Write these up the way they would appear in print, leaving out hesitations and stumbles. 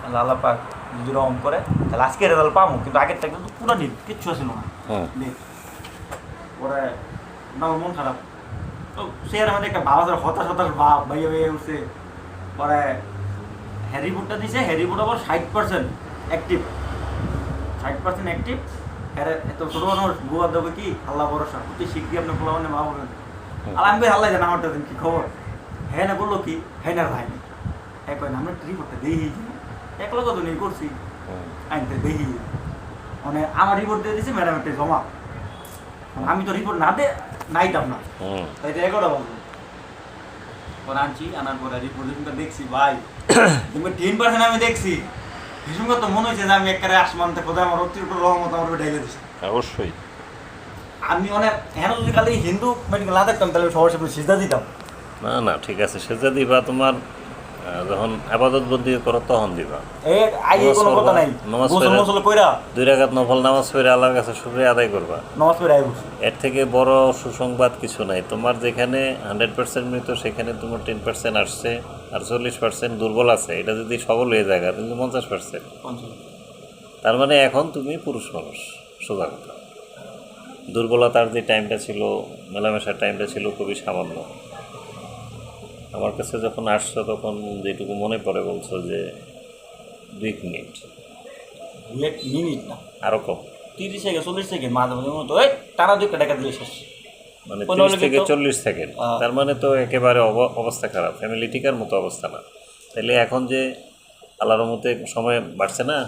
আল্লাহ পাক যদি রহম করে তাহলে আজকে রেজাল্ট পাবো, কিন্তু আগেরটা কিন্তু পুরো নীল, কিচ্ছু ছিল না নীল। পরে না আমার মন খারাপ, তো সে আর আমাদের একটা ভাব আছে, হতাশ হতাশ ভাব ভাইয়া ভাইয়া উঠছে। পরে হ্যারি রিপোর্টটা দিছে, হ্যারি রিপোর্ট আবার 60% অ্যাক্টিভ, 60% অ্যাক্টিভ। হ্যাঁ এত ছোটো মানুষ বুয়া দেবে কি আল্লাহ ভরসা, প্রতি শিখবি আপনার পোলা মানে মা বলবেন আর আমি আল্লাহ জানা আমারটা দিন কি খবর। হ্যাঁ না বললো কি হ্যাঁ না ভাই হ্যাঁ কয় না আমরা রিপোর্টটা দেখি এক লোক তো নেই করছি আইনতে দেখি, মানে আমার রিপোর্ট দিয়ে দিয়েছি ম্যাডাম একটা জমা, আমি তো রিপোর্ট না দে নাইতাম না, তাই তো এগারোটা বলবো। পরে আনছি, আনার পরে রিপোর্টটা দেখছি ভাই তুমি 10% আমি দেখছি ভীষণ তো মনে হয়েছে যে আমি একবারে আসমানতে কোথায় আমার অতিরিক্ত রহমত আমার ঢেলে দিচ্ছে। অবশ্যই আমি অনেক হ্যাঁ যদি খালি হিন্দু মেডিকেল না থাকতাম তাহলে সবার সামনে সিজদা দিতাম। না না ঠিক আছে, সেজদা দিবা তোমার যখন আবাদত বন্দি করো তখন দিবা। এই আগে কোনো কথা নাই, নামাজ গোসল মোসল কইরা 2 রাকাত নফল নামাজ পড়ে আল্লাহর কাছে শুকরিয়া আদায় করবা, নামাজ পড়ে আই বসি। এর থেকে বড় সুসংবাদ কিছু নাই। তোমার যেখানে 100% মৃত সেখানে তোমার 10% আসছে আর 40% দুর্বল আছে, এটা যদি সবল হয়ে যায় কিন্তু 50%, তার মানে এখন তুমি পুরুষ মানুষ। সোজা কথা, দুর্বলতার যে টাইমটা ছিল, মেলামেশার টাইমটা ছিল খুবই সামান্য। আমার কাছে যখন আসছো তখন যেটুকু মনে পড়ে বলছো যে 2 মিনিট, 2 মিনিট না আরও কম, 30 সেকেন্ড 40 সেকেন্ড মাঝে মাঝে মতো এই টানা 2 টাকা দিলে শেষ, মানে 30 থেকে 40 সেকেন্ড। তার মানে তো একেবারে অবস্থা খারাপ, ফ্যামিলি টিকার মতো অবস্থা না। তাহলে এখন যে আল্লাহর মতে সময় বাড়ছে না,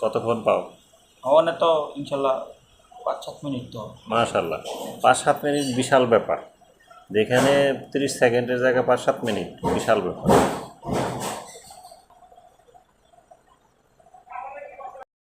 কতক্ষণ পাও? আমার তো ইনশাল্লাহ 5-7 মিনিট তো। মাশাআল্লাহ, 5-7 মিনিট বিশাল ব্যাপার। যেখানে 30 সেকেন্ডের জায়গায় 5-7 মিনিট বিশাল ব্যাপার।